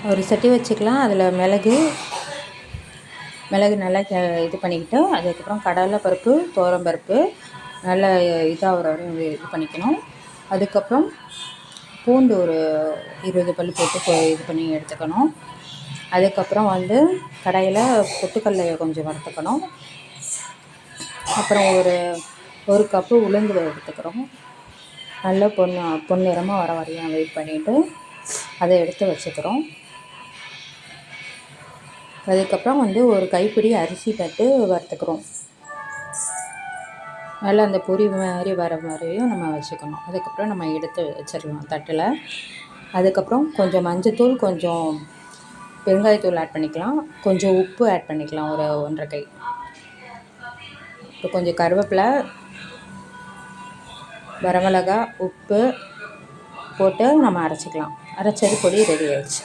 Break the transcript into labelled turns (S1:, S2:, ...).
S1: ஒரு சட்டி வச்சுக்கலாம். அதில் மிளகு நல்லா இது பண்ணிக்கிட்டு, அதுக்கப்புறம் கடலைப்பருப்பு, துவரம்பருப்பு நல்லா இதாகிற வரையும் இது பண்ணிக்கணும். அதுக்கப்புறம் பூண்டு ஒரு 20 பல் போட்டு இது பண்ணி எடுத்துக்கணும். அதுக்கப்புறம் கடாயில் பொட்டுக்கடலையை கொஞ்சம் வறுத்துக்கணும். அப்புறம் ஒரு கப்பு உளுந்து எடுத்துக்கிறோம். நல்லா பொன்னிறமாக வர வரையும் வெயிட் பண்ணிவிட்டு அதை எடுத்து வச்சுக்கிறோம். அதுக்கப்புறம் ஒரு கைப்பிடி அரிசி தட்டு வறுத்துக்கிறோம். நல்லா அந்த பொரி மாதிரி வர மாதிரியும் நம்ம வச்சுக்கணும். அதுக்கப்புறம் நம்ம எடுத்து வச்சிடலாம் தட்டில். அதுக்கப்புறம் கொஞ்சம் மஞ்சத்தூள், கொஞ்சம் பெருங்காயத்தூள் ஆட் பண்ணிக்கலாம். கொஞ்சம் உப்பு ஆட் பண்ணிக்கலாம், ஒரு 1.5 கை. இப்போ கொஞ்சம் கருவேப்பிலை, வரமிளகா, உப்பு போட்டு நம்ம அரைச்சிக்கலாம். அரைச்சது பொடி ரெடி ஆயிடுச்சு.